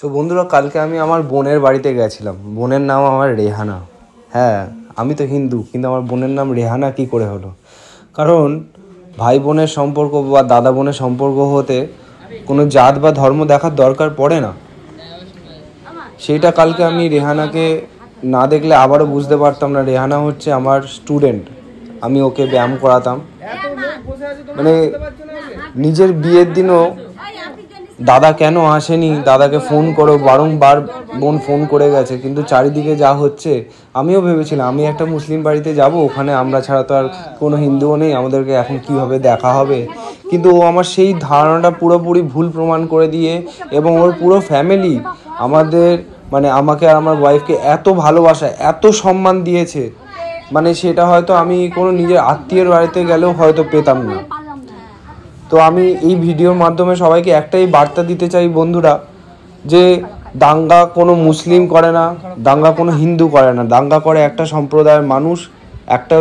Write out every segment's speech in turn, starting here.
So বন্ধুরা, কালকে আমি আমার বোনের বাড়িতে গেছিলাম। বোনের নাম আমার রেহানা। হ্যাঁ, আমি তো হিন্দু, কিন্তু আমার বোনের নাম রেহানা কী করে হলো? কারণ ভাই বোনের সম্পর্ক বা দাদা বোনের সম্পর্ক হতে কোনো জাত বা ধর্ম দেখার দরকার পড়ে না। সেইটা কালকে আমি রেহানাকে না দেখলে আবারও বুঝতে পারতাম না। রেহানা হচ্ছে আমার স্টুডেন্ট, আমি ওকে ব্যায়াম করাতাম। মানে নিজের বিয়ের দিনও দাদা কেন আসেনি, দাদাকে ফোন করো, বারংবার বোন ফোন করে গেছে, কিন্তু চারিদিকে যা হচ্ছে আমিও ভেবেছিলাম আমি একটা মুসলিম বাড়িতে যাব, ওখানে আমরা ছাড়া তো আর কোনো হিন্দুও নেই, আমাদেরকে এখন কীভাবে দেখা হবে। কিন্তু ও আমার সেই ধারণাটা পুরোপুরি ভুল প্রমাণ করে দিয়ে এবং ওর পুরো ফ্যামিলি আমাদের মানে আমাকে আর আমার ওয়াইফকে এত ভালোবাসা, এত সম্মান দিয়েছে, মানে সেটা হয়তো আমি কোনো নিজের আত্মীয়ের বাড়িতে গেলেও হয়তো পেতাম না। তো আমি এই ভিডিওর মাধ্যমে সবাইকে একটাই বার্তা দিতে চাই বন্ধুরা, যে দাঙ্গা কোনো মুসলিম করে না, দাঙ্গা কোনো হিন্দু করে না, দাঙ্গা করে একটা সম্প্রদায়ের মানুষ। একটা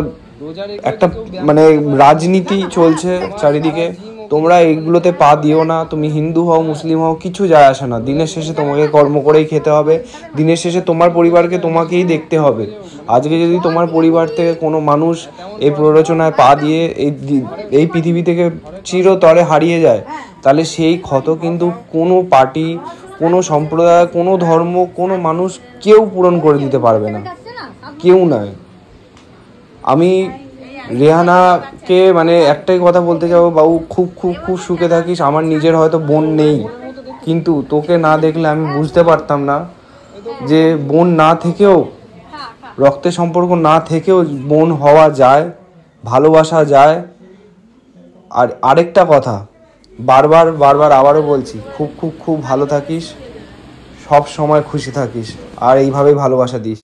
একটা মানে রাজনীতি চলছে চারিদিকে, তোমরা এইগুলোতে পা দিও না। তুমি হিন্দু হও মুসলিম হও কিছু যায় আসে না, দিনের শেষে তোমাকে কর্ম করেই খেতে হবে, দিনের শেষে তোমার পরিবারকে তোমাকেই দেখতে হবে। আজকে যদি তোমার পরিবার থেকে কোনো মানুষ এই প্ররোচনায় পা দিয়ে এই পৃথিবী থেকে চিরতরে হারিয়ে যায়, তাহলে সেই ক্ষত কিন্তু কোনো পার্টি, কোনো সম্প্রদায়, কোনো ধর্ম, কোনো মানুষ কেউ পূরণ করে দিতে পারবে না, কেউ নয়। আমি রেহানাকে মানে একটাই কথা বলতে যাবো, বাবু খুব খুব খুব সুখে থাকিস। আমার নিজের হয়তো বোন নেই, কিন্তু তোকে না দেখলে আমি বুঝতে পারতাম না যে বোন না থেকেও, রক্তের সম্পর্ক না থেকেও বোন হওয়া যায়, ভালোবাসা যায়। আর আরেকটা কথা বারবার আবারও বলছি, খুব খুব খুব ভালো থাকিস, সব সময় খুশি থাকিস, আর এইভাবেই ভালোবাসা দিস।